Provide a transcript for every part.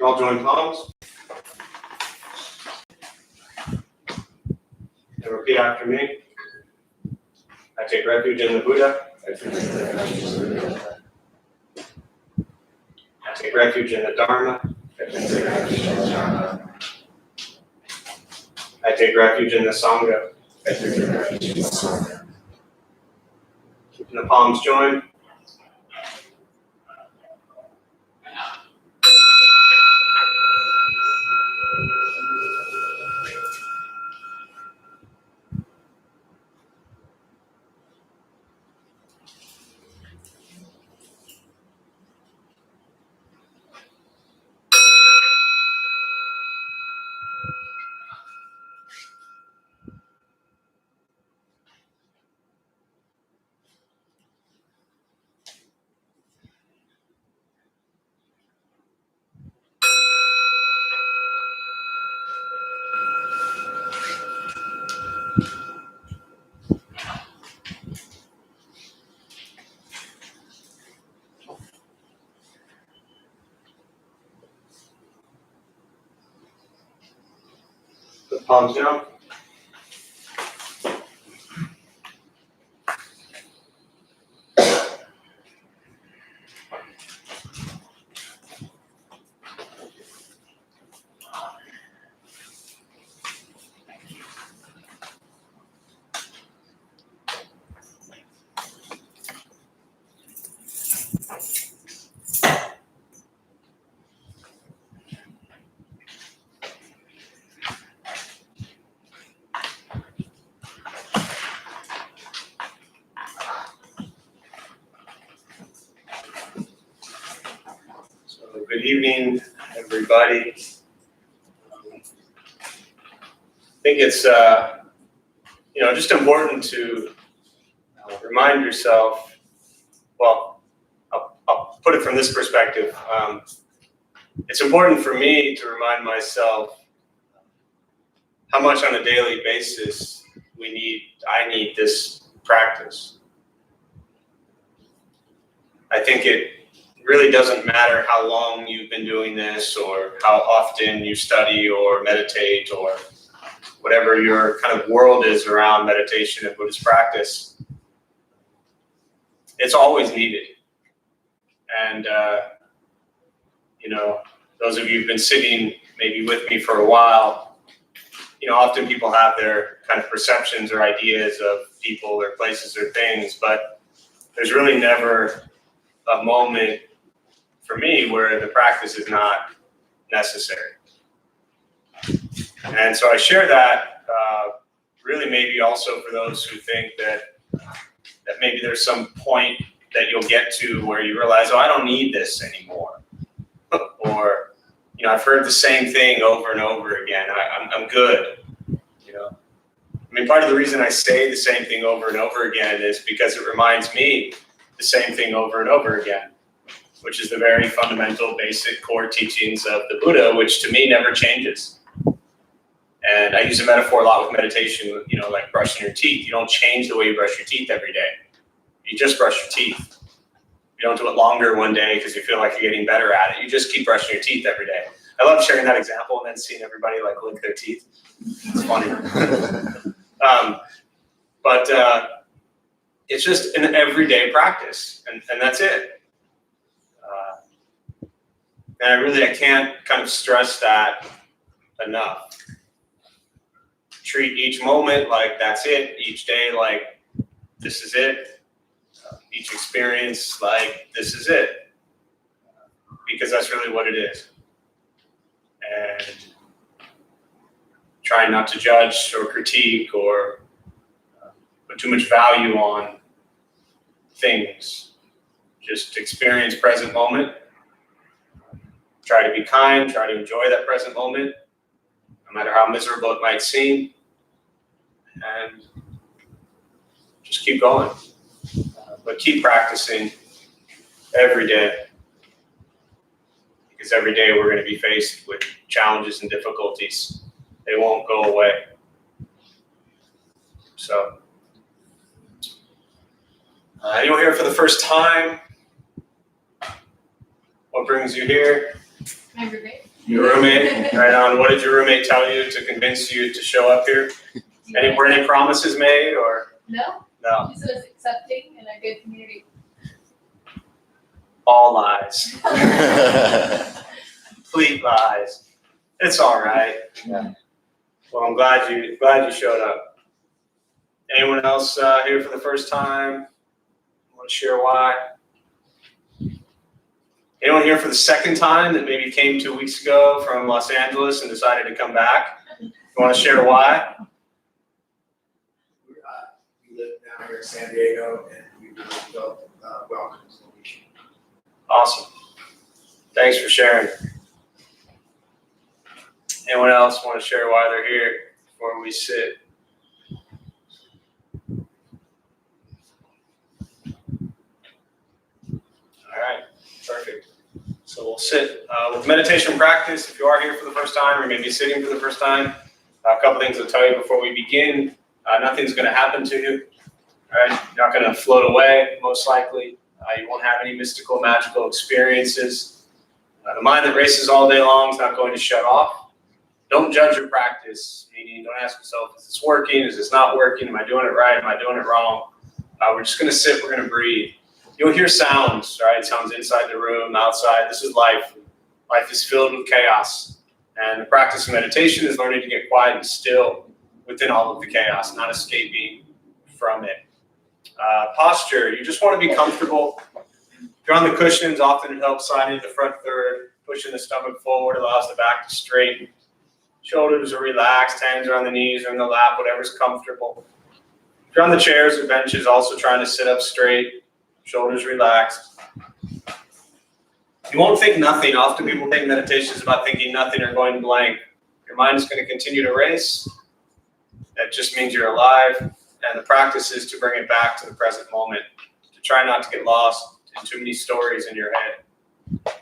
You all join palms. And repeat after me. I take refuge in the Buddha. I take refuge in the Dharma. I take refuge in the Sangha. Keeping the palms joined. Put the palms down. Good evening, everybody. I think it's just important to remind yourself. Well, I'll put it from this perspective. It's important for me to remind myself how much on a daily basis I need this practice. I think it really doesn't matter how long you've been doing this or how often you study or meditate or whatever your kind of world is around meditation and Buddhist practice. It's always needed. And, those of you who've been sitting maybe with me for a while, often people have their kind of perceptions or ideas of people or places or things, but there's really never a moment for me where the practice is not necessary. And so I share that really maybe also for those who think that maybe there's some point that you'll get to where you realize, I don't need this anymore. Or, I've heard the same thing over and over again. I'm good. Part of the reason I say the same thing over and over again is because it reminds me the same thing over and over again, which is the very fundamental, basic core teachings of the Buddha, which to me never changes. And I use a metaphor a lot with meditation, like brushing your teeth. You don't change the way you brush your teeth every day. You just brush your teeth. You don't do it longer one day because you feel like you're getting better at it. You just keep brushing your teeth every day. I love sharing that example and then seeing everybody lick their teeth. It's funny. But it's just an everyday practice, and that's it. And I can't kind of stress that enough. Treat each moment like that's it. Each day like this is it. Each experience like this is it. Because that's really what it is. And try not to judge or critique or put too much value on things. Just experience present moment. Try to be kind, try to enjoy that present moment, no matter how miserable it might seem. And just keep going. But keep practicing every day. Because every day we're going to be faced with challenges and difficulties. They won't go away. So, anyone here for the first time? What brings you here? My roommate. Your roommate? Right on. What did your roommate tell you to convince you to show up here? Were any promises made or? No. No. She was accepting and a good community. All lies. Complete lies. It's all right. Yeah. Well, I'm glad you showed up. Anyone else here for the first time? Want to share why? Anyone here for the second time that maybe came 2 weeks ago from Los Angeles and decided to come back? You want to share why? We live down here in San Diego, and we really felt welcome to the mission. Awesome. Thanks for sharing. Anyone else want to share why they're here before we sit? All right, perfect. So we'll sit. With meditation practice, if you are here for the first time or maybe sitting for the first time, a couple things I'll tell you before we begin. Nothing's going to happen to you. All right? You're not going to float away, most likely. You won't have any mystical, magical experiences. The mind that races all day long is not going to shut off. Don't judge your practice, meaning don't ask yourself, is this working? Is this not working? Am I doing it right? Am I doing it wrong? We're just going to sit. We're going to breathe. You'll hear sounds, right? Sounds inside the room, outside. This is life. Life is filled with chaos. And the practice of meditation is learning to get quiet and still within all of the chaos, not escaping from it. Posture, you just want to be comfortable. If you're on the cushions, often it helps sliding into the front third, pushing the stomach forward, allows the back to straighten. Shoulders are relaxed, hands are on the knees or in the lap, whatever's comfortable. If you're on the chairs or benches, also trying to sit up straight, shoulders relaxed. You won't think nothing. Often people think meditation is about thinking nothing or going blank. Your mind is going to continue to race. That just means you're alive. And the practice is to bring it back to the present moment, to try not to get lost in too many stories in your head.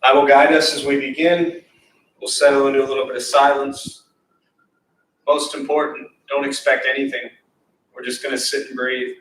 I will guide us as we begin. We'll settle into a little bit of silence. Most important, don't expect anything. We're just going to sit and breathe.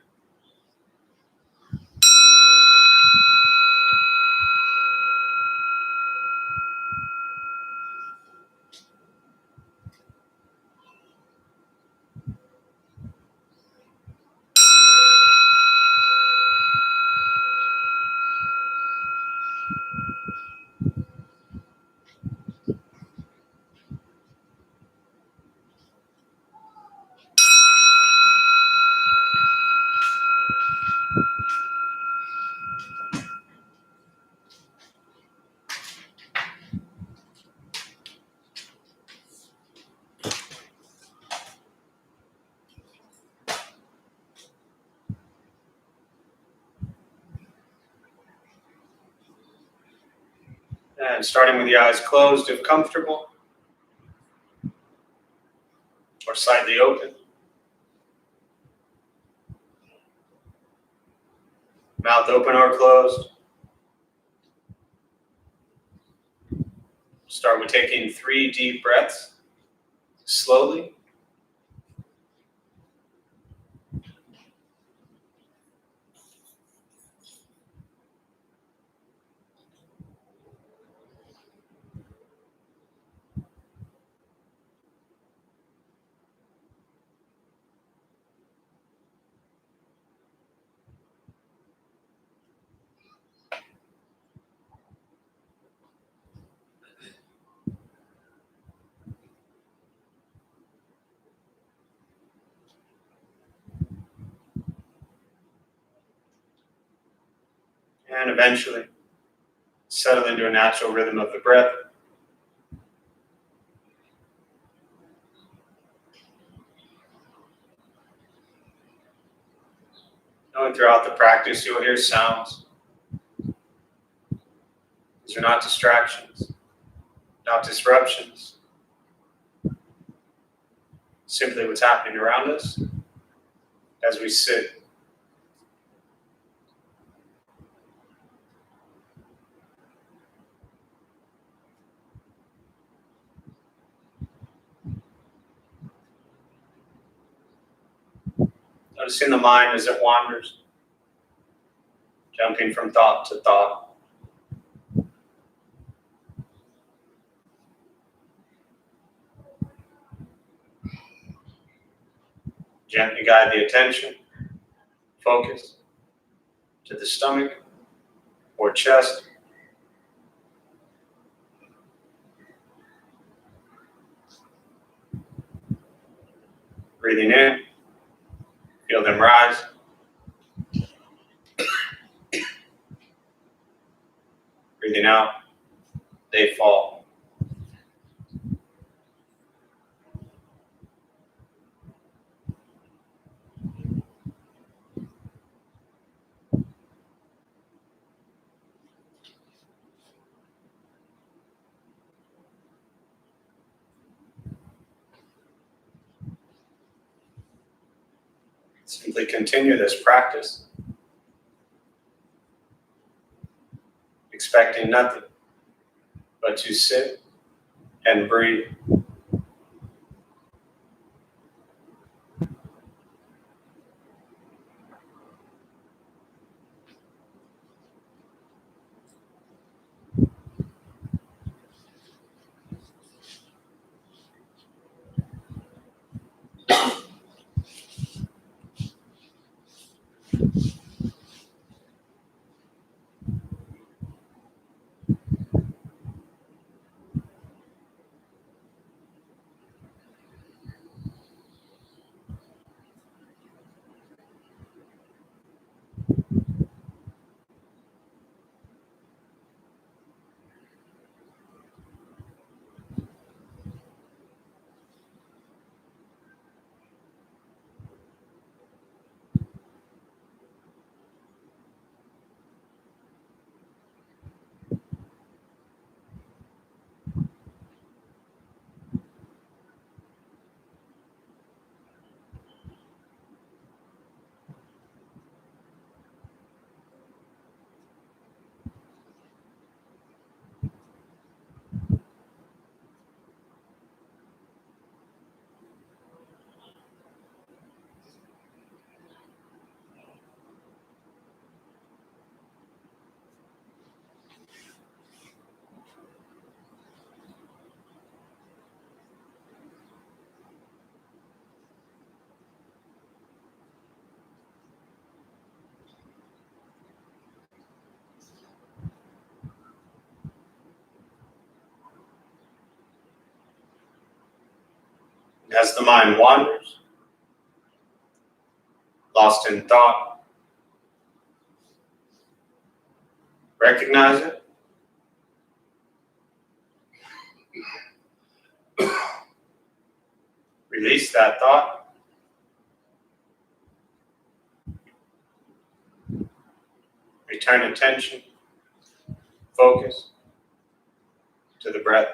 And starting with the eyes closed if comfortable, or slightly open. Mouth open or closed. Start with taking 3 deep breaths, slowly. And eventually settle into a natural rhythm of the breath. Knowing throughout the practice you'll hear sounds. These are not distractions, not disruptions. Simply what's happening around us as we sit. Noticing the mind as it wanders, jumping from thought to thought. Gently guide the attention, focus, to the stomach or chest. Breathing in, feel them rise. Breathing out, they fall. Simply continue this practice, expecting nothing but to sit and breathe. As the mind wanders, lost in thought, recognize it. Release that thought. Return attention, focus to the breath.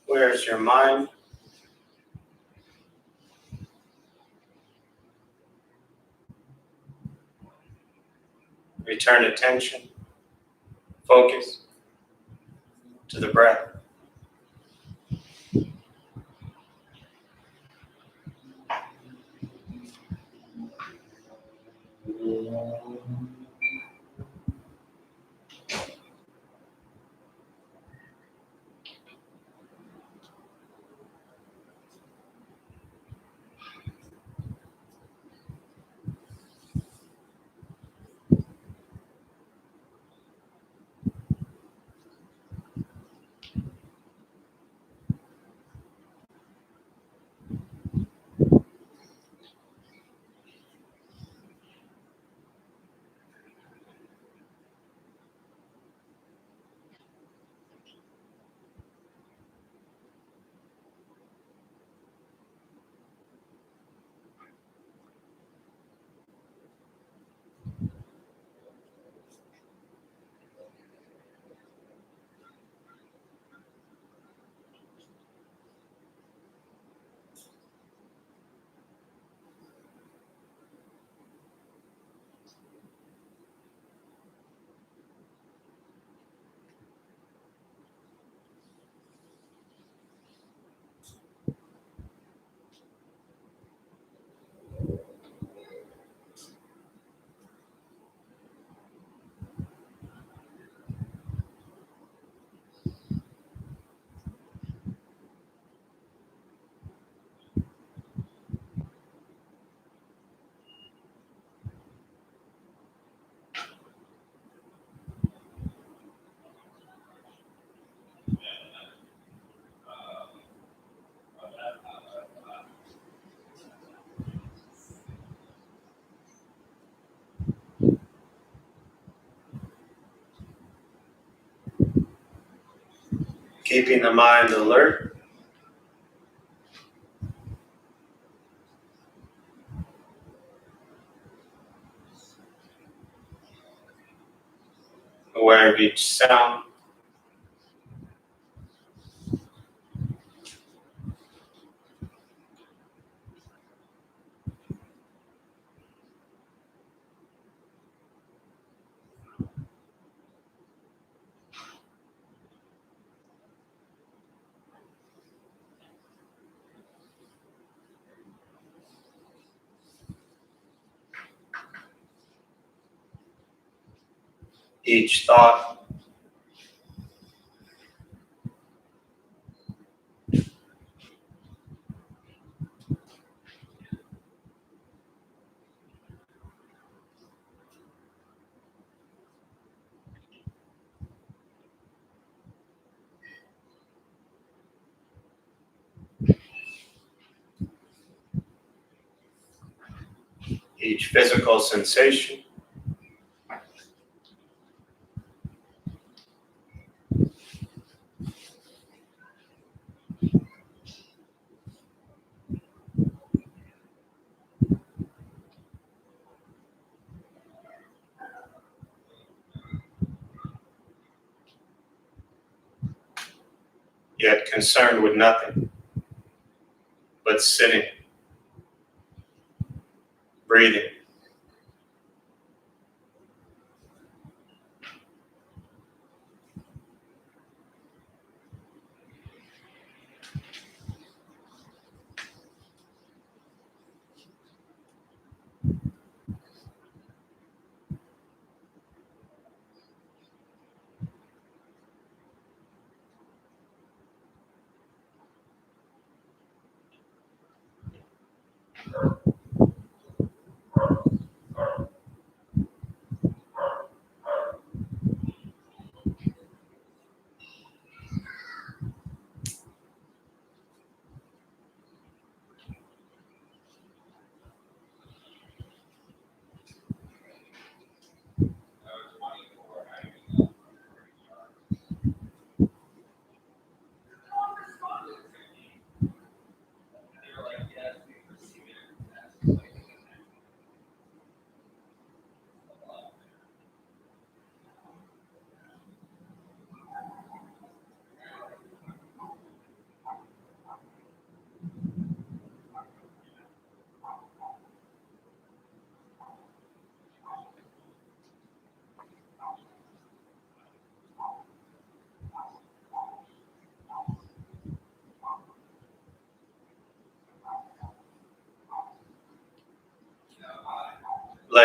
Where's your mind? Return attention, focus to the breath. Keeping the mind alert. Aware of each sound. Each thought. Each physical sensation. Yet concerned with nothing but sitting, breathing.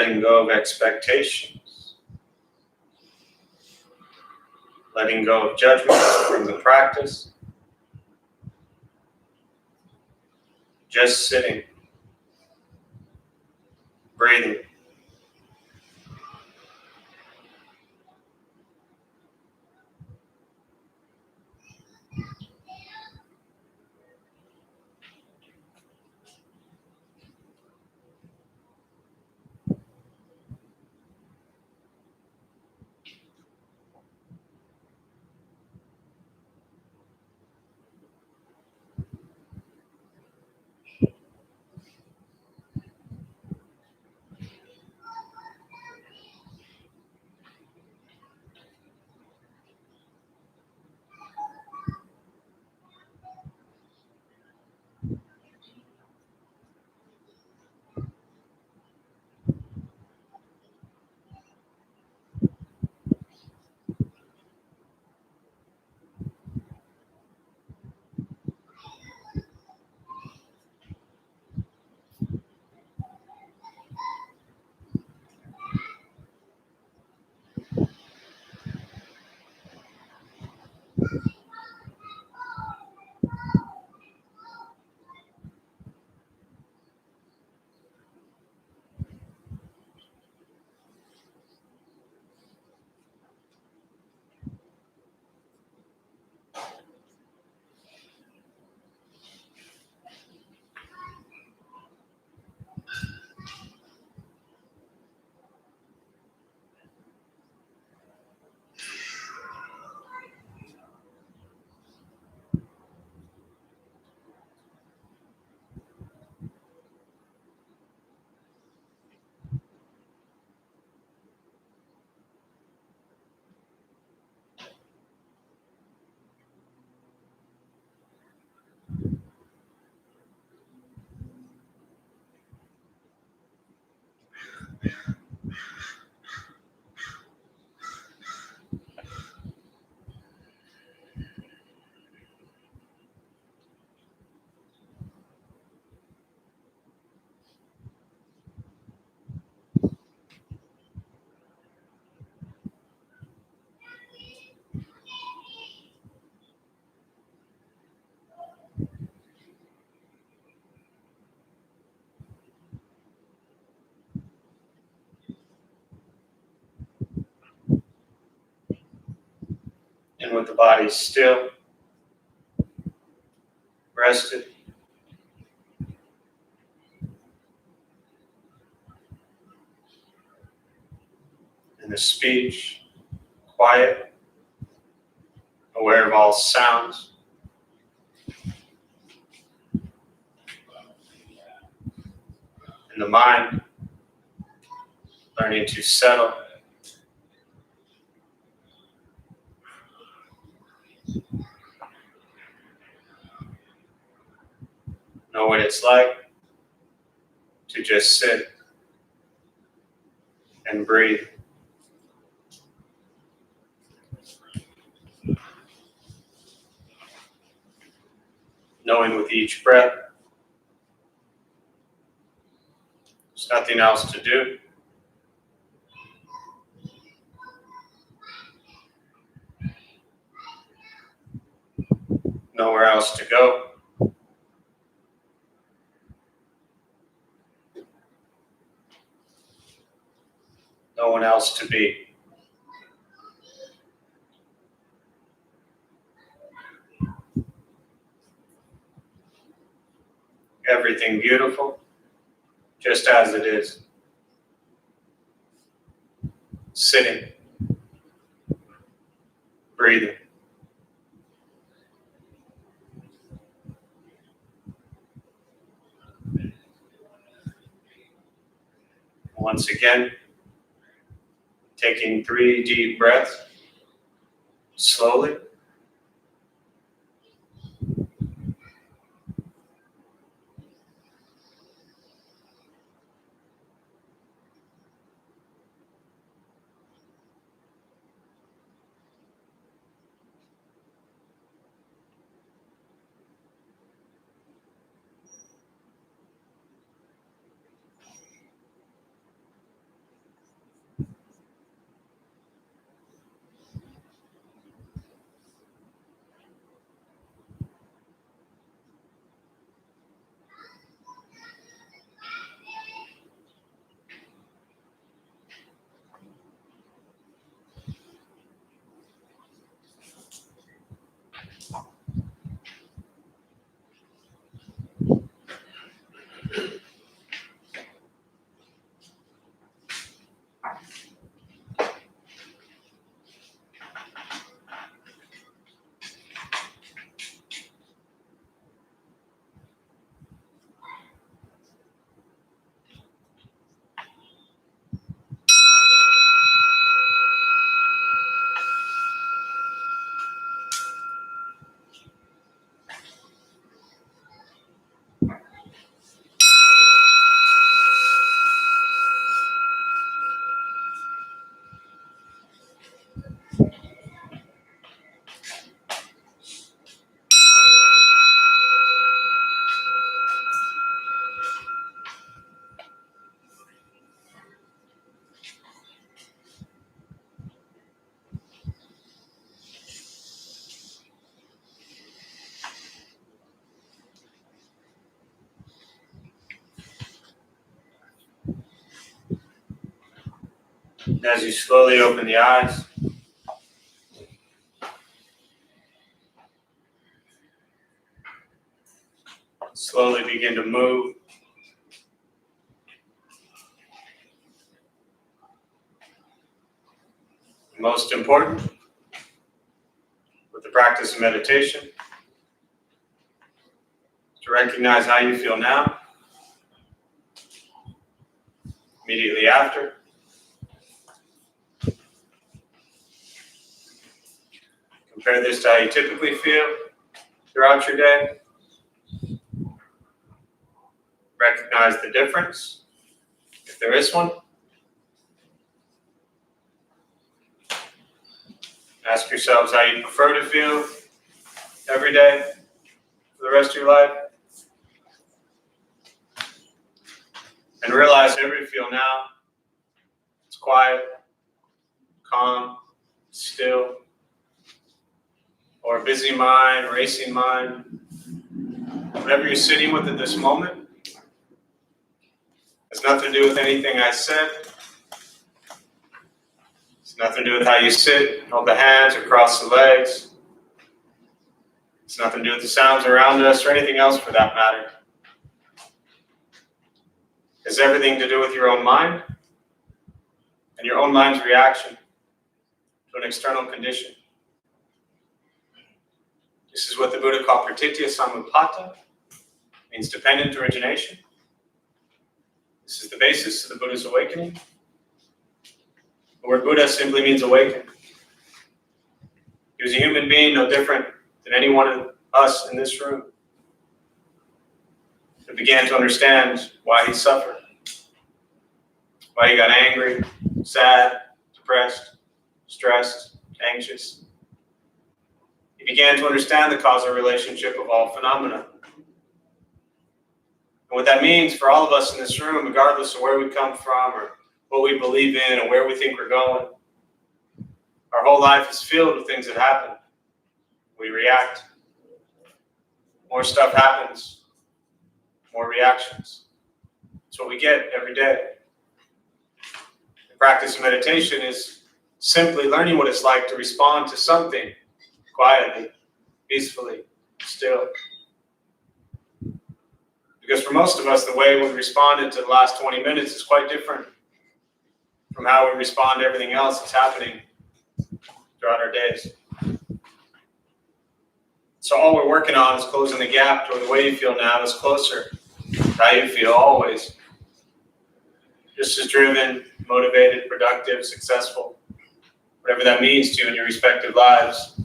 letting go of expectations, letting go of judgment from the practice, just sitting, breathing. And with the body still, rested, and the speech quiet, aware of all sounds, and the mind learning to settle, know what it's like to just sit and breathe. Knowing with each breath, there's nothing else to do. Nowhere else to go. No one else to be. Everything beautiful, just as it is. Sitting, breathing. Once again, taking 3 deep breaths, slowly. As you slowly open the eyes, slowly begin to move. Most important, with the practice of meditation, to recognize how you feel now, immediately after, compare this to how you typically feel throughout your day. Recognize the difference, if there is one. Ask yourselves how you prefer to feel every day for the rest of your life. And realize whatever you feel now, it's quiet, calm, still, or a busy mind, racing mind. Whatever you're sitting with at this moment has nothing to do with anything I said. It's nothing to do with how you sit, hold the hands or cross the legs. It's nothing to do with the sounds around us or anything else for that matter. It's everything to do with your own mind and your own mind's reaction to an external condition. This is what the Buddha called pratitya samutpata, means dependent origination. This is the basis of the Buddha's awakening. The word Buddha simply means awaken. He was a human being, no different than any one of us in this room, who began to understand why he suffered, why he got angry, sad, depressed, stressed, anxious. He began to understand the causal relationship of all phenomena. And what that means for all of us in this room, regardless of where we come from or what we believe in and where we think we're going, our whole life is filled with things that happen. We react. More stuff happens, more reactions. That's what we get every day. The practice of meditation is simply learning what it's like to respond to something quietly, peacefully, still. Because for most of us, the way we responded to the last 20 minutes is quite different from how we respond to everything else that's happening throughout our days. So all we're working on is closing the gap toward the way you feel now is closer to how you feel always. Just as driven, motivated, productive, successful, whatever that means to you in your respective lives.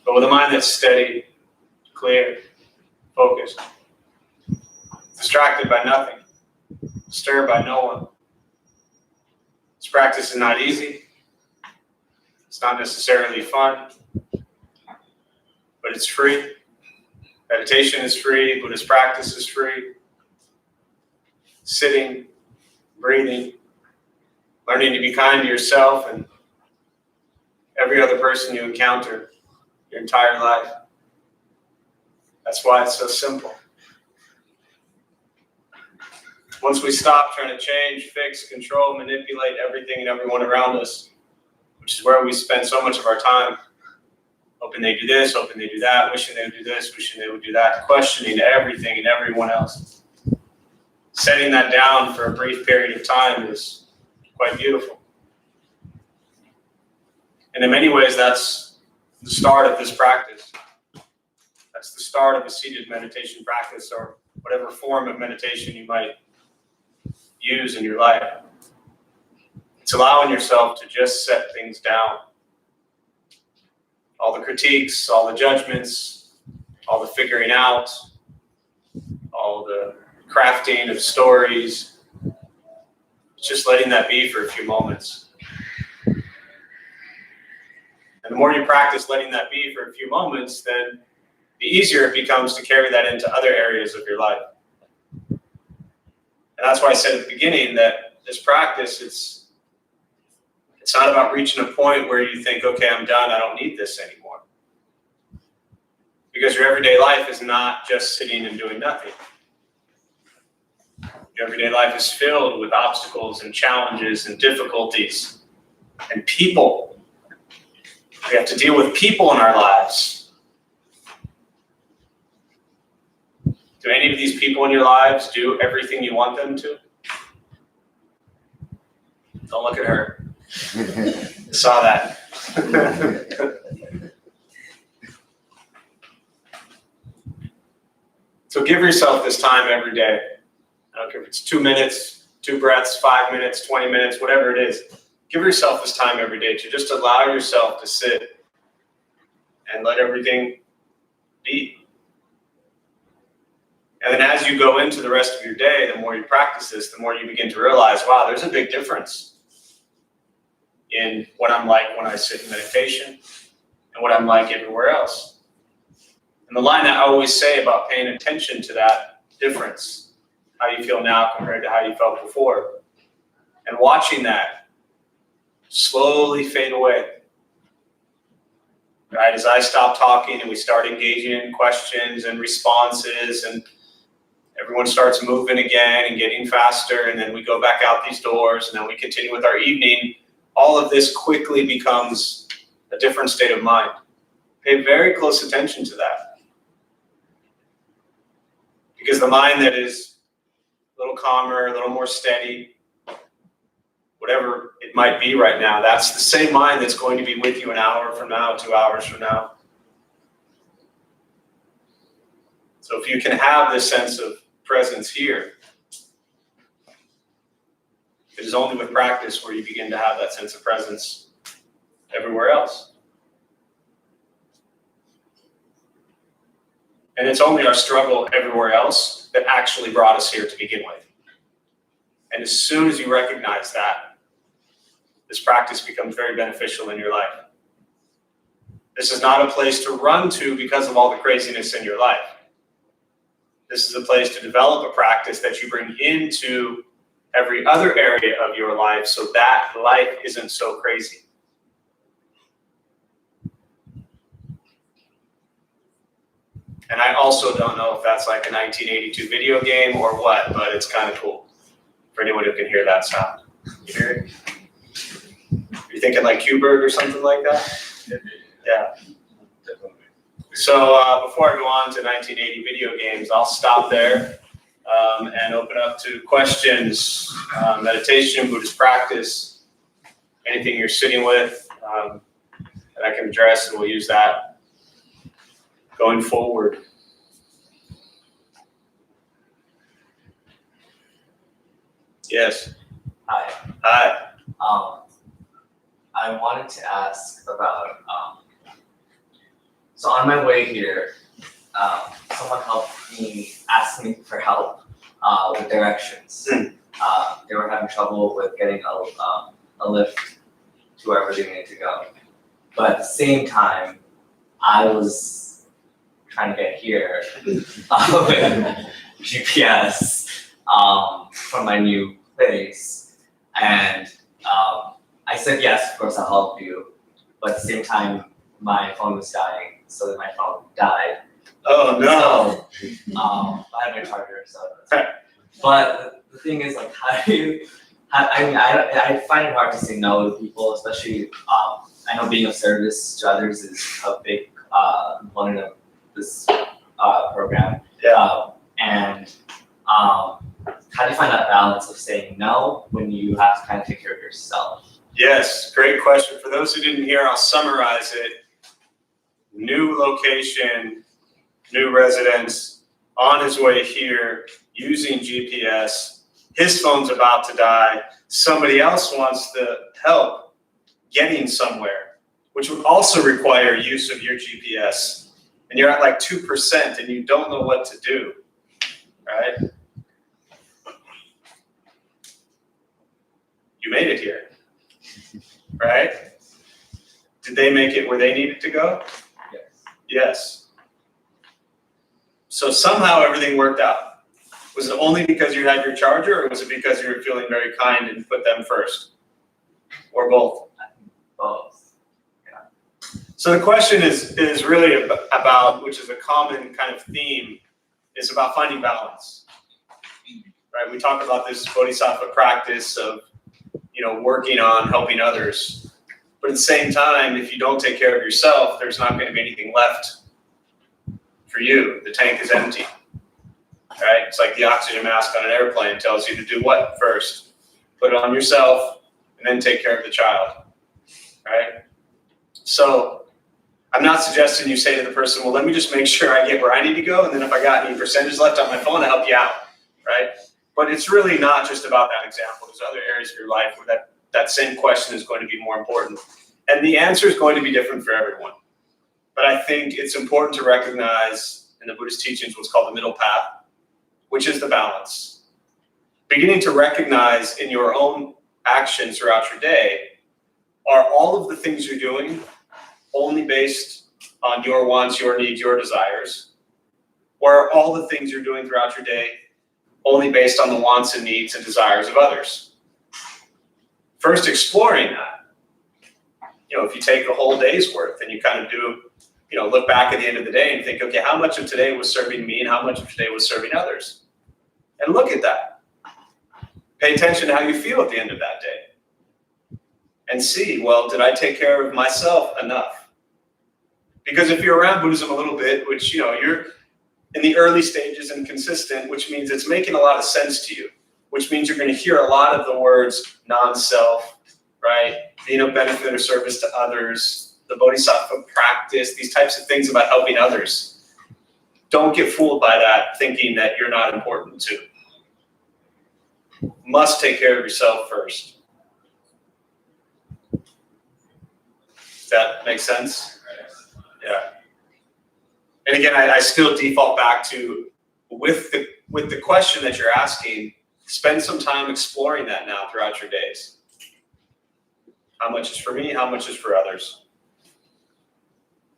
But with a mind that's steady, clear, focused, distracted by nothing, disturbed by no one. This practice is not easy. It's not necessarily fun, but it's free. Meditation is free. Buddhist practice is free. Sitting, breathing, learning to be kind to yourself and every other person you encounter your entire life. That's why it's so simple. Once we stop trying to change, fix, control, manipulate everything and everyone around us, which is where we spend so much of our time, hoping they do this, hoping they do that, wishing they would do this, wishing they would do that, questioning everything and everyone else. Setting that down for a brief period of time is quite beautiful. And in many ways, that's the start of this practice. That's the start of a seated meditation practice or whatever form of meditation you might use in your life. It's allowing yourself to just set things down. All the critiques, all the judgments, all the figuring out, all the crafting of stories. Just letting that be for a few moments. And the more you practice letting that be for a few moments, then the easier it becomes to carry that into other areas of your life. And that's why I said at the beginning that this practice, it's not about reaching a point where you think, okay, I'm done, I don't need this anymore. Because your everyday life is not just sitting and doing nothing. Your everyday life is filled with obstacles and challenges and difficulties and people. We have to deal with people in our lives. Do any of these people in your lives do everything you want them to? Don't look at her. Saw that. So give yourself this time every day. I don't care if it's 2 minutes, 2 breaths, 5 minutes, 20 minutes, whatever it is. Give yourself this time every day to just allow yourself to sit and let everything be. And then as you go into the rest of your day, the more you practice this, the more you begin to realize, wow, there's a big difference in what I'm like when I sit in meditation and what I'm like everywhere else. And the line that I always say about paying attention to that difference, how you feel now compared to how you felt before, and watching that slowly fade away. Right? As I stop talking and we start engaging in questions and responses, and everyone starts moving again and getting faster, and then we go back out these doors, and then we continue with our evening, all of this quickly becomes a different state of mind. Pay very close attention to that. Because the mind that is a little calmer, a little more steady, whatever it might be right now, that's the same mind that's going to be with you an hour from now, 2 hours from now. So if you can have this sense of presence here, it is only with practice where you begin to have that sense of presence everywhere else. And it's only our struggle everywhere else that actually brought us here to begin with. And as soon as you recognize that, this practice becomes very beneficial in your life. This is not a place to run to because of all the craziness in your life. This is a place to develop a practice that you bring into every other area of your life so that life isn't so crazy. And I also don't know if that's like a 1982 video game or what, but it's kind of cool for anyone who can hear that sound. You hear it? You're thinking like Q-Bird or something like that? Yeah. So before I go on to 1980 video games, I'll stop there and open up to questions, meditation, Buddhist practice, anything you're sitting with that I can address, and we'll use that going forward. Yes. Hi. Hi. I wanted to ask about, so on my way here, someone helped me, asked me for help with directions. They were having trouble with getting a lift to wherever they needed to go. But at the same time, I was trying to get here with GPS from my new place, and I said yes, of course I'll help you, but at the same time my phone was dying, so then my phone died. Oh no. So, I had my charger, so that's fine. But the thing is, like, how do you? I find it hard to say no to people, especially I know being of service to others is a big component of this program. Yeah. And how do you find that balance of saying no when you have to kind of take care of yourself? Yes, great question. For those who didn't hear, I'll summarize it. New location, new residence, on his way here, using GPS. His phone's about to die. Somebody else wants the help getting somewhere, which would also require use of your GPS. And you're at like 2% and you don't know what to do, right? You made it here, right? Did they make it where they needed to go? Yes. Yes. So somehow everything worked out. Was it only because you had your charger, or was it because you were feeling very kind and put them first? Or both? Both. So the question is really about, which is a common kind of theme, is about finding balance, right? We talk about this bodhisattva practice of, working on helping others. But at the same time, if you don't take care of yourself, there's not going to be anything left for you. The tank is empty, right? It's like the oxygen mask on an airplane tells you to do what first? Put it on yourself and then take care of the child, right? So I'm not suggesting you say to the person, well, let me just make sure I get where I need to go, and then if I got any percentage left on my phone, I'll help you out, right? But it's really not just about that example. There's other areas of your life where that same question is going to be more important. And the answer is going to be different for everyone. But I think it's important to recognize in the Buddhist teachings what's called the middle path, which is the balance. Beginning to recognize in your own actions throughout your day, are all of the things you're doing only based on your wants, your needs, your desires? Or are all the things you're doing throughout your day only based on the wants and needs and desires of others? First, exploring that. If you take a whole day's worth and you kind of do, look back at the end of the day and think, okay, how much of today was serving me and how much of today was serving others? And look at that. Pay attention to how you feel at the end of that day. And see, well, did I take care of myself enough? Because if you're around Buddhism a little bit, which, you're in the early stages and consistent, which means it's making a lot of sense to you, which means you're going to hear a lot of the words non-self, right? Being of benefit or service to others, the bodhisattva practice, these types of things about helping others. Don't get fooled by that, thinking that you're not important too. Must take care of yourself first. Does that make sense? Yeah. And again, I still default back to, with the question that you're asking, spend some time exploring that now throughout your days. How much is for me? How much is for others?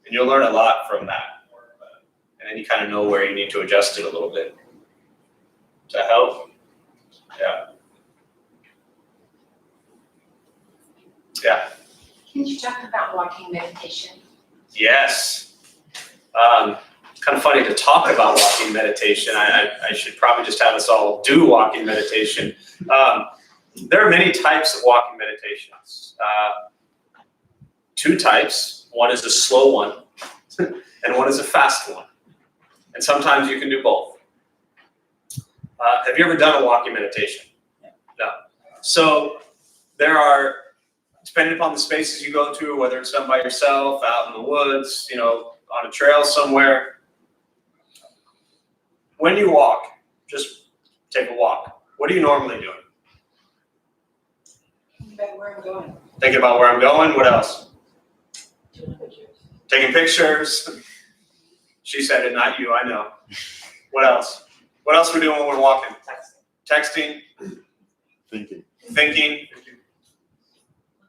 And you'll learn a lot from that. And then you kind of know where you need to adjust it a little bit. Does that help? Yeah. Yeah. Can you talk about walking meditation? Yes. Kind of funny to talk about walking meditation. I should probably just have us all do walking meditation. There are many types of walking meditations. Two types. One is a slow one, and one is a fast one. And sometimes you can do both. Have you ever done a walking meditation? No. So there are, depending upon the spaces you go to, whether it's done by yourself, out in the woods, on a trail somewhere. When you walk, just take a walk. What are you normally doing? Think about where I'm going. Thinking about where I'm going. What else? Doing pictures. Taking pictures. She said it, not you, I know. What else? What else are we doing when we're walking? Texting. Thinking.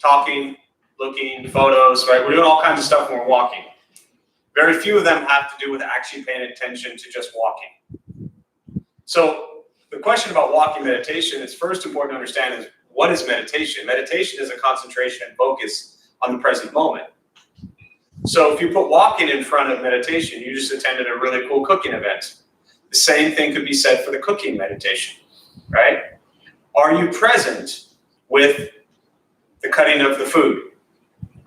Talking. Looking. Photos, right? We're doing all kinds of stuff when we're walking. Very few of them have to do with actually paying attention to just walking. So the question about walking meditation is first important to understand is, what is meditation? Meditation is a concentration and focus on the present moment. So if you put walking in front of meditation, you just attended a really cool cooking event. The same thing could be said for the cooking meditation, right? Are you present with the cutting of the food?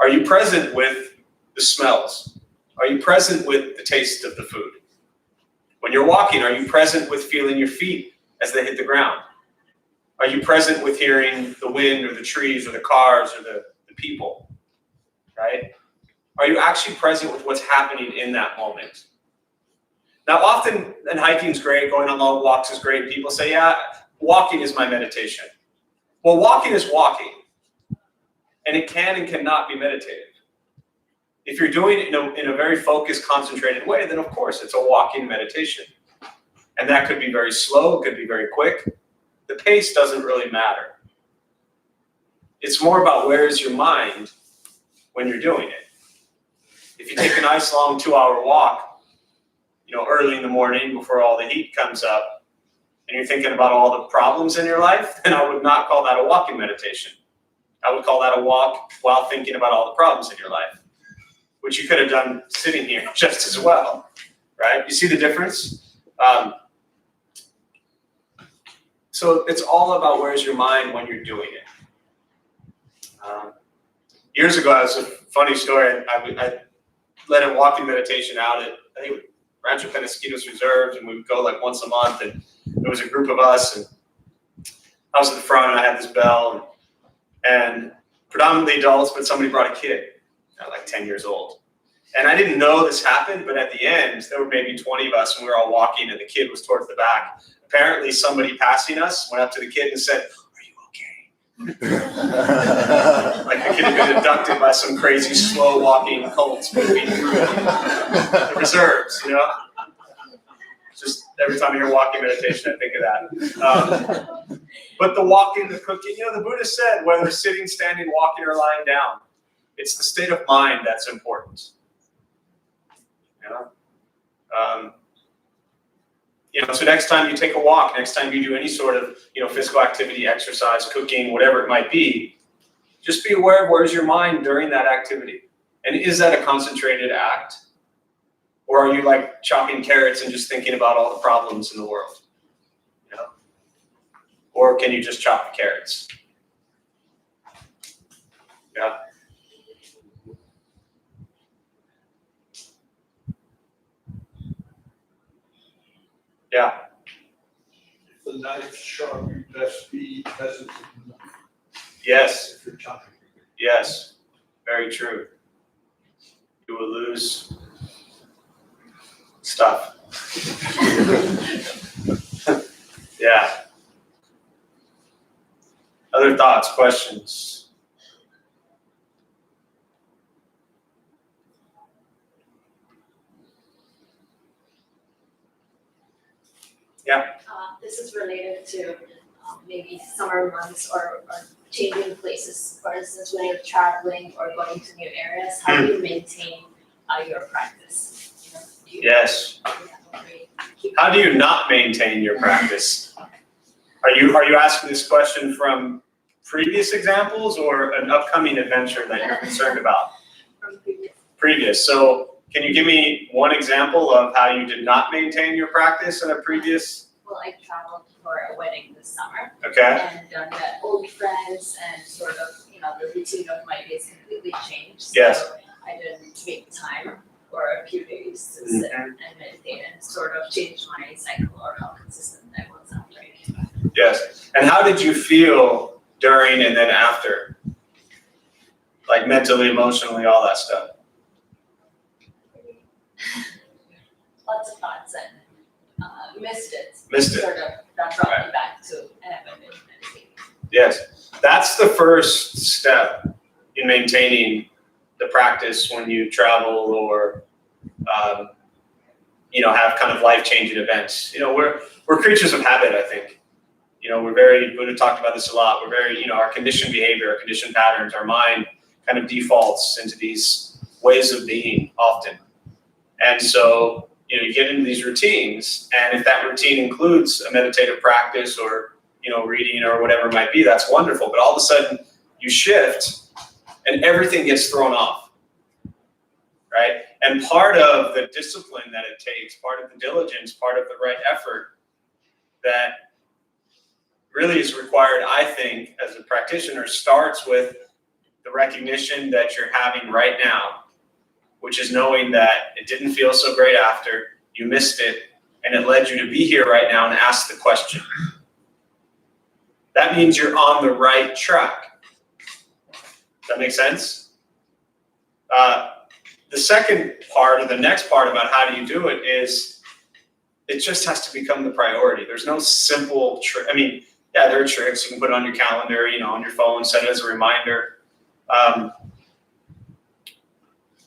Are you present with the smells? Are you present with the taste of the food? When you're walking, are you present with feeling your feet as they hit the ground? Are you present with hearing the wind or the trees or the cars or the people, right? Are you actually present with what's happening in that moment? Now, often, and hiking is great, going on long walks is great. People say, yeah, walking is my meditation. Well, walking is walking, and it can and cannot be meditative. If you're doing it in a very focused, concentrated way, then of course it's a walking meditation. And that could be very slow, it could be very quick. The pace doesn't really matter. It's more about where is your mind when you're doing it. If you take a nice long 2-hour walk, early in the morning before all the heat comes up, and you're thinking about all the problems in your life, then I would not call that a walking meditation. I would call that a walk while thinking about all the problems in your life, which you could have done sitting here just as well, right? You see the difference? So it's all about where's your mind when you're doing it. Years ago, it was a funny story. I led a walking meditation out at, I think, Rancho Penasquitos Reserve, and we would go like once a month, and there was a group of us, and I was at the front, and I had this bell, and predominantly adults, but somebody brought a kid, like 10 years old. And I didn't know this happened, but at the end, there were maybe 20 of us, and we were all walking, and the kid was towards the back. Apparently, somebody passing us went up to the kid and said, "Are you okay?" Like the kid had been abducted by some crazy, slow-walking cults moving through the reserves, you know? Just every time I hear walking meditation, I think of that. But the walking, the cooking, you know, the Buddha said, whether sitting, standing, walking, or lying down, it's the state of mind that's important. So next time you take a walk, next time you do any sort of, physical activity, exercise, cooking, whatever it might be, just be aware of where's your mind during that activity. And is that a concentrated act? Or are you like chopping carrots and just thinking about all the problems in the world? Or can you just chop the carrots? Yeah. Yeah. If the knife's sharp, you best be hesitant. Yes. If you're chopping. Yes. Very true. You will lose stuff. Yeah. Other thoughts, questions? Yeah. This is related to maybe summer months or changing places. For instance, when you're traveling or going to new areas, how do you maintain your practice? Yes. How do you not maintain your practice? Are you asking this question from previous examples or an upcoming adventure that you're concerned about? From previous. Previous. So can you give me one example of how you did not maintain your practice in a previous? Well, I traveled for a wedding this summer. Okay. And met old friends and sort of, the routine of my days completely changed. Yes. So I didn't make time for a few days to sit and meditate and sort of change my cycle or how consistent I was after I came back. Yes. And how did you feel during and then after? Like mentally, emotionally, all that stuff. Lots of thoughts and missed it. Missed it. Sort of that brought me back to and I've been meditating. Yes. That's the first step in maintaining the practice when you travel or, have kind of life-changing events. We're creatures of habit, I think. Buddha talked about this a lot. We're very, our conditioned behavior, our conditioned patterns, our mind kind of defaults into these ways of being often. And so, you get into these routines, and if that routine includes a meditative practice or, reading or whatever it might be, that's wonderful. But all of a sudden you shift and everything gets thrown off, right? And part of the discipline that it takes, part of the diligence, part of the right effort that really is required, I think, as a practitioner, starts with the recognition that you're having right now, which is knowing that it didn't feel so great after, you missed it, and it led you to be here right now and ask the question. That means you're on the right track. Does that make sense? The second part, or the next part about how do you do it is, it just has to become the priority. There's no simple trick. I mean, yeah, there are tricks. You can put it on your calendar, on your phone, set it as a reminder.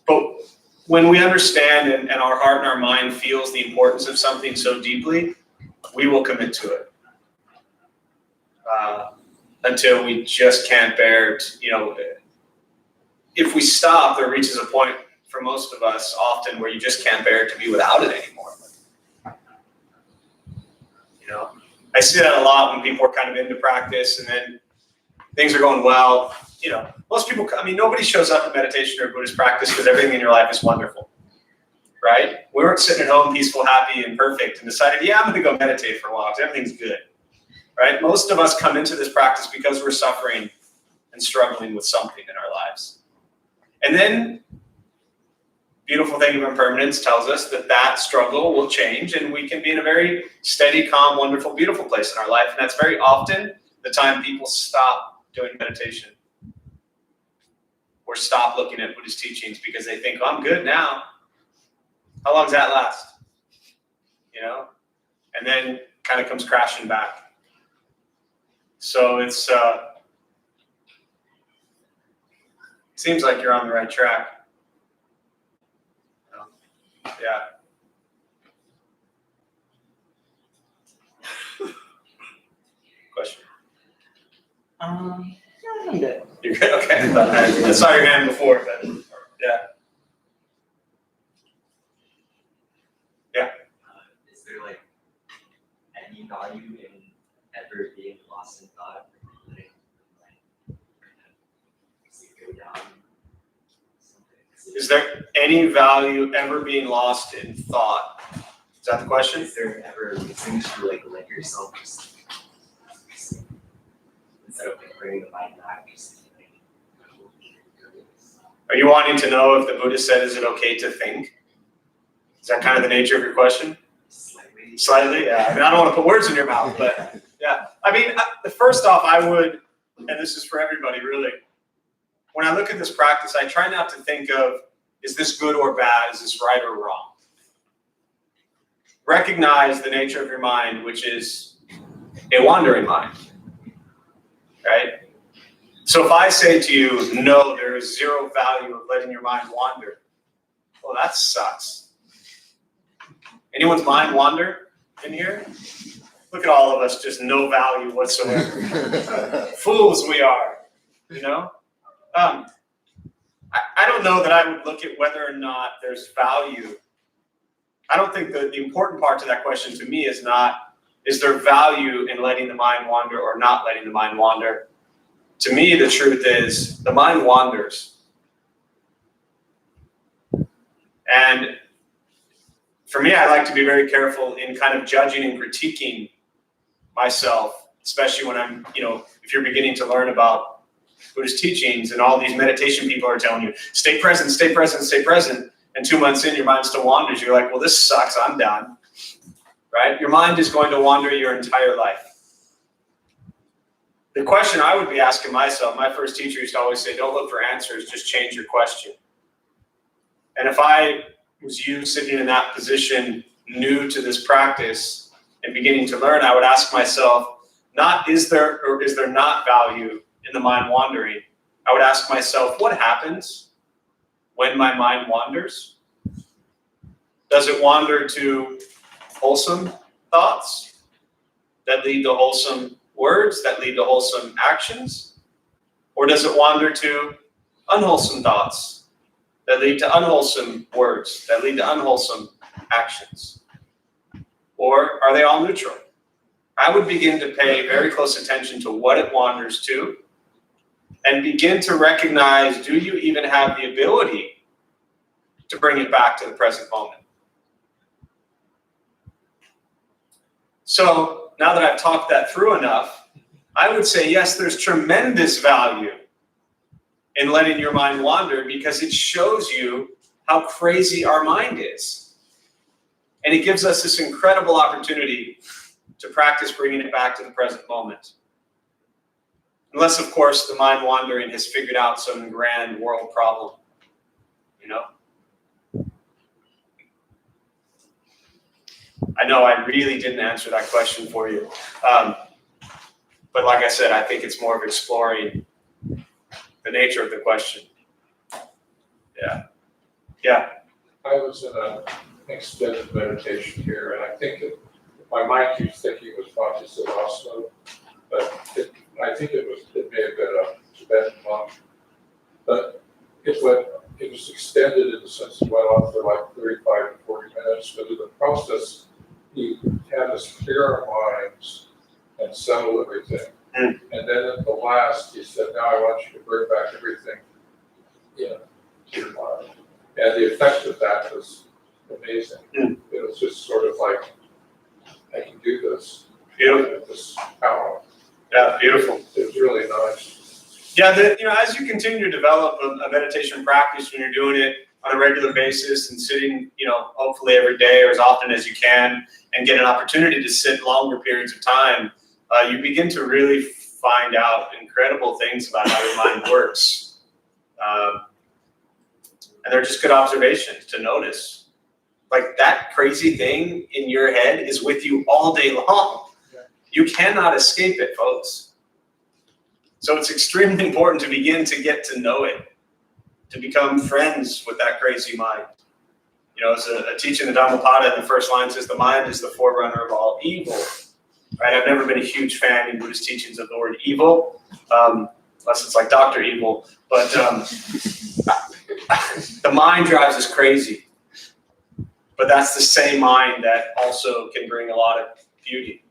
But when we understand and our heart and our mind feels the importance of something so deeply, we will commit to it. Until we just can't bear it. If we stop, there reaches a point for most of us often where you just can't bear to be without it anymore. I see that a lot when people are kind of into practice and then things are going well. Most people, nobody shows up at meditation or Buddhist practice because everything in your life is wonderful, right? We weren't sitting at home peaceful, happy, and perfect and decided, yeah, I'm going to go meditate for a while because everything's good. right? Most of us come into this practice because we're suffering and struggling with something in our lives. And then beautiful thing of impermanence tells us that that struggle will change and we can be in a very steady, calm, wonderful, beautiful place in our life. And that's very often the time people stop doing meditation or stop looking at Buddhist teachings because they think, oh, I'm good now. How long does that last? You know? And then kind of comes crashing back. So it's seems like you're on the right track. Yeah. Question? I'm good. You're good? Okay. I saw your hand before, but yeah. Yeah. Is there like any value in ever being lost in thought? Letting go down something? Is there any value ever being lost in thought? Is that the question? Is there ever reason to like let yourself just instead of like bringing the mind back, just like, Are you wanting to know if the Buddha said, is it okay to think? Is that kind of the nature of your question? slightly? Slightly, yeah. I mean, I don't want to put words in your mouth, but yeah. I mean, first off, I would, and this is for everybody really, when I look at this practice, I try not to think of, is this good or bad? Is this right or wrong? Recognize the nature of your mind, which is a wandering mind, right? So if I say to you, no, there is zero value of letting your mind wander, well, that sucks. Anyone's mind wander in here? Look at all of us, just no value whatsoever. Fools we are, you know? I don't know that I would look at whether or not there's value. I don't think that the important part to that question to me is not, is there value in letting the mind wander or not letting the mind wander? To me, the truth is the mind wanders. And for me, I like to be very careful in kind of judging and critiquing myself, especially when I'm, if you're beginning to learn about Buddhist teachings and all these meditation people are telling you, stay present, stay present, stay present. And 2 months in, your mind still wanders. You're like, well, this sucks. I'm done. Right? Your mind is going to wander your entire life. The question I would be asking myself, my first teacher used to always say, don't look for answers, just change your question. And if I was you sitting in that position, new to this practice and beginning to learn, I would ask myself, not is there or is there not value in the mind wandering? I would ask myself, what happens when my mind wanders? Does it wander to wholesome thoughts that lead to wholesome words, that lead to wholesome actions? Or does it wander to unwholesome thoughts that lead to unwholesome words, that lead to unwholesome actions? Or are they all neutral? I would begin to pay very close attention to what it wanders to and begin to recognize, do you even have the ability to bring it back to the present moment? So now that I've talked that through enough, I would say, yes, there's tremendous value in letting your mind wander because it shows you how crazy our mind is. And it gives us this incredible opportunity to practice bringing it back to the present moment. Unless, of course, the mind wandering has figured out some grand world problem, I know I really didn't answer that question for you. But like I said, I think it's more of exploring the nature of the question. Yeah. I was in an extended meditation here, and I think that my mind keeps thinking it was Bodhisattva, but I think it may have been a Tibetan monk. But it was extended in the sense it went on for like 35 to 40 minutes, but in the process, he had us clear our minds and settle everything. And then at the last, he said, now I want you to bring back everything to your mind. And the effect of that was amazing. It was just sort of like, I can do this. Beautiful. This power. Yeah, as you continue to develop a meditation practice, when you're doing it on a regular basis and sitting, hopefully every day or as often as you can, and get an opportunity to sit longer periods of time, you begin to really find out incredible things about how your mind works. And they're just good observations to notice. Like that crazy thing in your head is with you all day long. You cannot escape it, folks. So it's extremely important to begin to get to know it, to become friends with that crazy mind. As a teaching the Dhammapada, the first line says the mind is the forerunner of all evil. Right? I've never been a huge fan in Buddhist teachings of the word evil, unless it's like Dr. Evil. But the mind drives us crazy. But that's the same mind that also can bring a lot of beauty.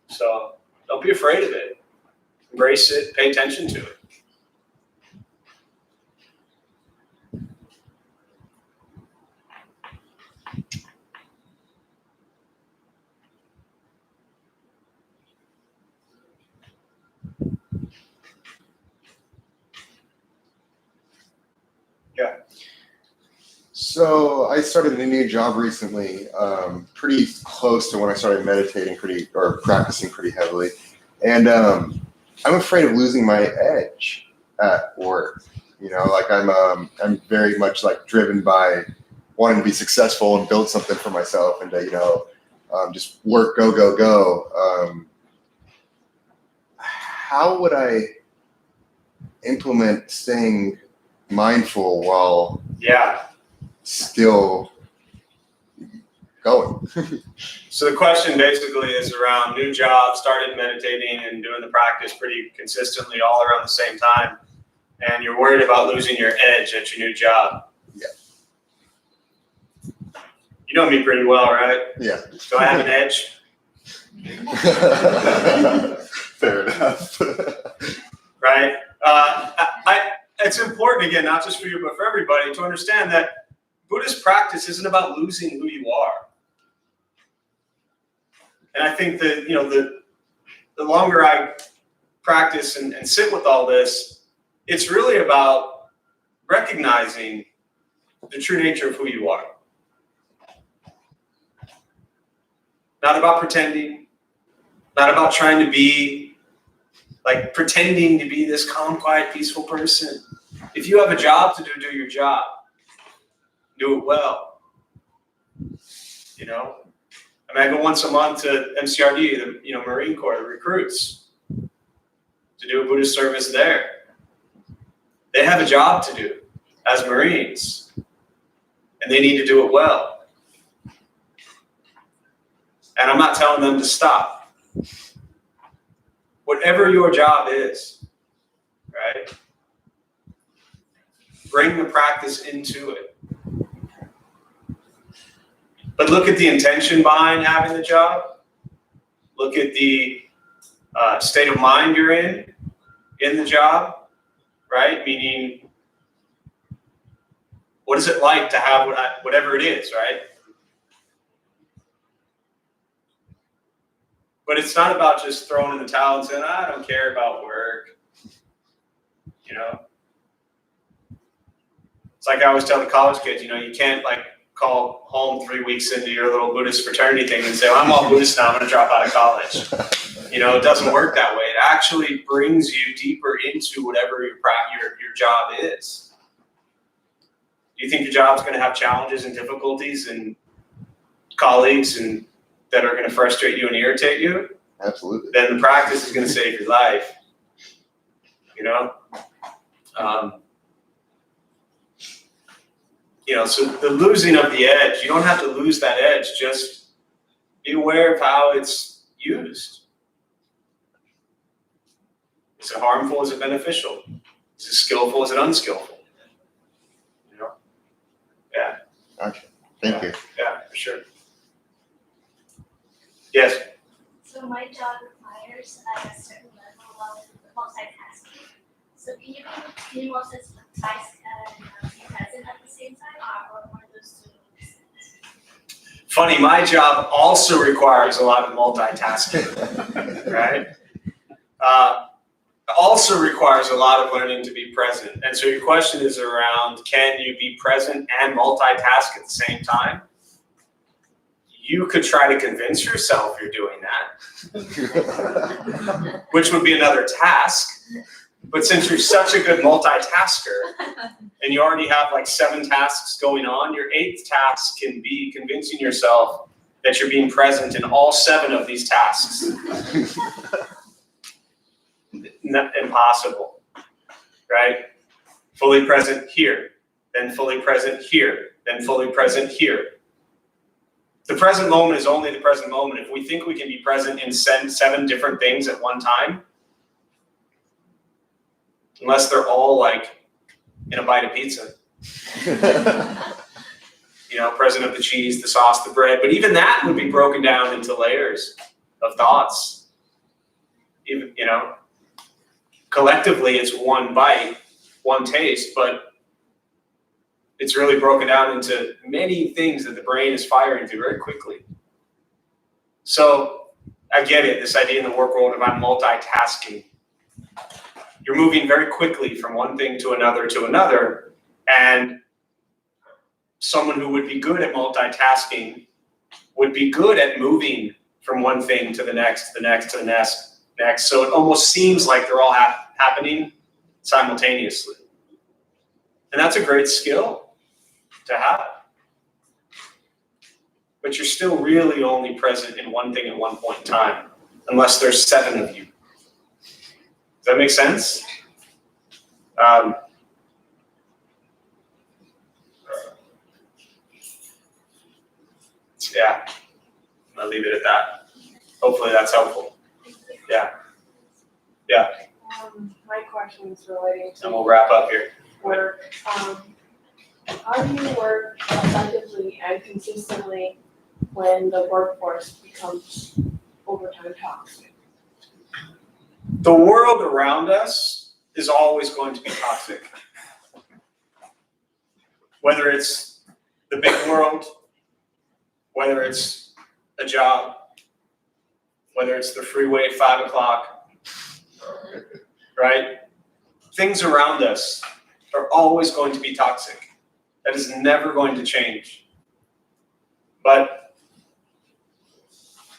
So don't be afraid of it. Embrace it, pay attention to it. Yeah. So I started a new job recently, pretty close to when I started meditating or practicing pretty heavily. And I'm afraid of losing my edge at work. I'm very much like driven by wanting to be successful and build something for myself and to, just work, go. How would I implement staying mindful while still going? So the question basically is around new job, started meditating and doing the practice pretty consistently all around the same time. And you're worried about losing your edge at your new job. Yeah. You know me pretty well, right? Yeah. Do I have an edge? Fair enough. Right? It's important, again, not just for you, but for everybody, to understand that Buddhist practice isn't about losing who you are. And I think that, the longer I practice and sit with all this, it's really about recognizing the true nature of who you are. Not about pretending, not about trying to be, like pretending to be this calm, quiet, peaceful person. If you have a job to do your job. Do it well. I go once a month to MCRD, the Marine Corps, the recruits, to do a Buddhist service there. They have a job to do as Marines, and they need to do it well. And I'm not telling them to stop. Whatever your job is, right? Bring the practice into it. But look at the intention behind having the job. Look at the state of mind you're in the job, right? Meaning, what is it like to have whatever it is, right? But it's not about just throwing in the towel and saying, I don't care about work. It's like I always tell the college kids, you can't call home 3 weeks into your little Buddhist fraternity thing and say, well, I'm all Buddhist now, I'm going to drop out of college. It doesn't work that way. It actually brings you deeper into whatever your job is. Do you think your job's going to have challenges and difficulties and colleagues that are going to frustrate you and irritate you? Absolutely. Then the practice is going to save your life. So the losing of the edge, you don't have to lose that edge, just be aware of how it's used. Is it harmful? Is it beneficial? Is it skillful? Is it unskillful? Yeah. Okay. Thank you. Yeah, for sure. Yes. So my job requires a certain level of multitasking. So can you multitask and be present at the same time, or one of those two? Funny, my job also requires a lot of multitasking, right? also requires a lot of learning to be present. And so your question is around, can you be present and multitask at the same time? You could try to convince yourself you're doing that, which would be another task. But since you're such a good multitasker and you already have like 7 tasks going on, your 8th task can be convincing yourself that you're being present in all 7 of these tasks. Impossible, right? Fully present here, then fully present here, then fully present here. The present moment is only the present moment. If we think we can be present in 7 different things at one time, unless they're all like in a bite of pizza. Present of the cheese, the sauce, the bread, but even that would be broken down into layers of thoughts. Even, collectively it's one bite, one taste, but it's really broken down into many things that the brain is firing through very quickly. So I get it, this idea in the work world about multitasking. You're moving very quickly from one thing to another, and someone who would be good at multitasking would be good at moving from one thing to the next, to the next, to the next. So it almost seems like they're all happening simultaneously. And that's a great skill to have. But you're still really only present in one thing at one point in time, unless there's 7 of you. Does that make sense? Yeah, I'll leave it at that. Hopefully that's helpful. Yeah. My question is relating And to we'll wrap up here. work. How do you work effectively and consistently when the workforce becomes overtime toxic? The world around us is always going to be toxic. Whether it's the big world, whether it's a job, whether it's the freeway at 5 o'clock, right? Things around us are always going to be toxic. That is never going to change. But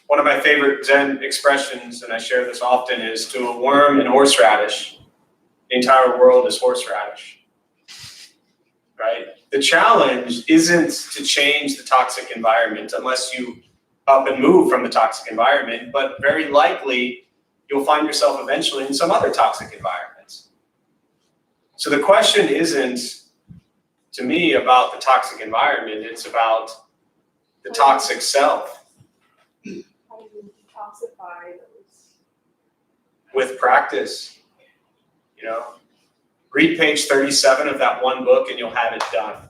one of my favorite Zen expressions, and I share this often, is to a worm in horseradish, the entire world is horseradish, right? The challenge isn't to change the toxic environment unless you up and move from the toxic environment, but very likely you'll find yourself eventually in some other toxic environment. So the question isn't, to me, about the toxic environment, it's about the toxic self. How do you detoxify those? With practice, read page 37 of that one book and you'll have it done.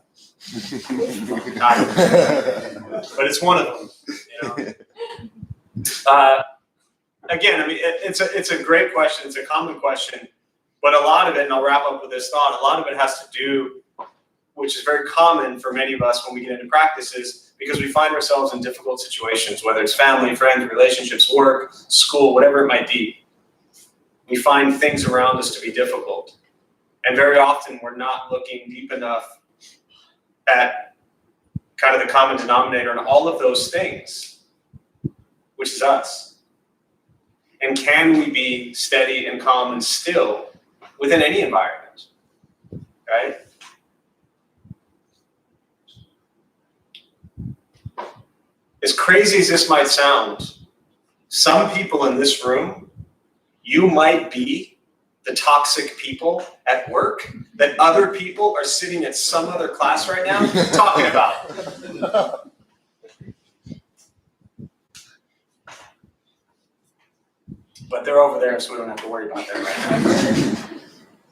But it's one of them, Again, I mean, it's a great question. It's a common question, but a lot of it, and I'll wrap up with this thought, a lot of it has to do, which is very common for many of us when we get into practices, because we find ourselves in difficult situations, whether it's family, friends, relationships, work, school, whatever it might be. We find things around us to be difficult. And very often we're not looking deep enough at kind of the common denominator in all of those things, which is us. And can we be steady and calm and still within any environment, right? As crazy as this might sound, some people in this room, you might be the toxic people at work that other people are sitting at some other class right now talking about. But they're over there, so we don't have to worry about them right now.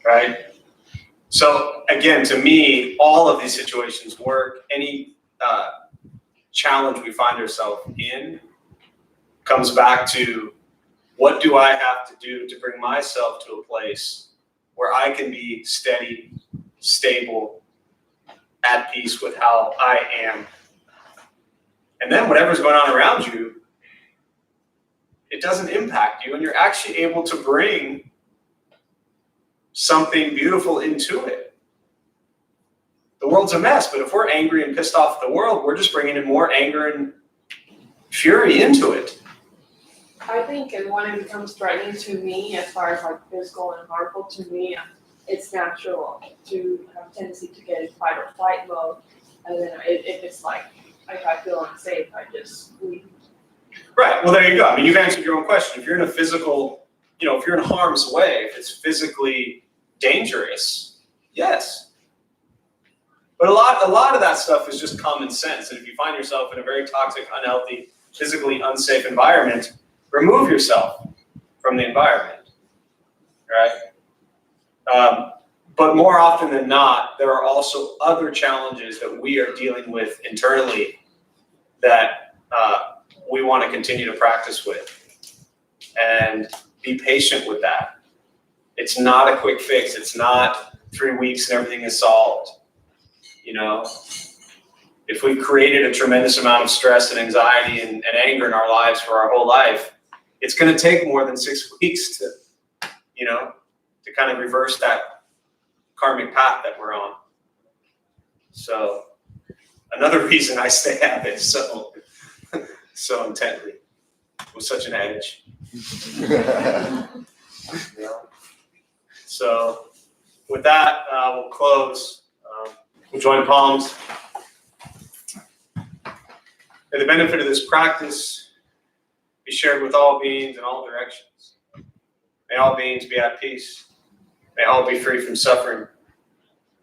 Right? So again, to me, all of these situations work. Any challenge we find ourselves in comes back to, what do I have to do to bring myself to a place where I can be steady, stable, at peace with how I am? And then whatever's going on around you, it doesn't impact you, and you're actually able to bring something beautiful into it. The world's a mess, but if we're angry and pissed off at the world, we're just bringing in more anger and fury into it. I think and when it becomes threatening to me, as far as like physical and harmful to me, it's natural to have a tendency to get in fight or flight mode. And then if it's like, if I feel unsafe, I just leave. Right, well, there you go. I mean, you've answered your own question. If you're in a physical, if you're in harm's way, if it's physically dangerous, yes. But a lot of that stuff is just common sense. And if you find yourself in a very toxic, unhealthy, physically unsafe environment, remove yourself from the environment, right? But more often than not, there are also other challenges that we are dealing with internally that we want to continue to practice with. And be patient with that. It's not a quick fix. It's not 3 weeks and everything is solved. If we've created a tremendous amount of stress and anxiety and anger in our lives for our whole life, it's going to take more than 6 weeks to kind of reverse that karmic path that we're on. So another reason I stay at it so intently with such an edge. So with that, we'll close. We'll join palms. May the benefit of this practice be shared with all beings in all directions. May all beings be at peace. May all be free from suffering.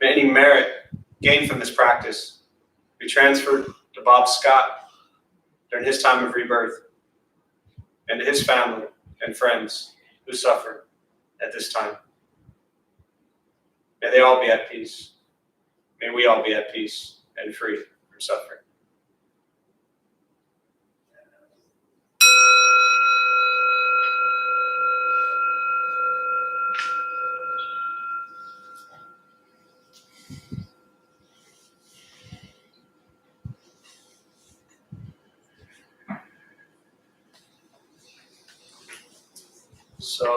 May any merit gained from this practice be transferred to Bob Scott during his time of rebirth and to his family and friends who suffer at this time. May they all be at peace. May we all be at peace and free from suffering. So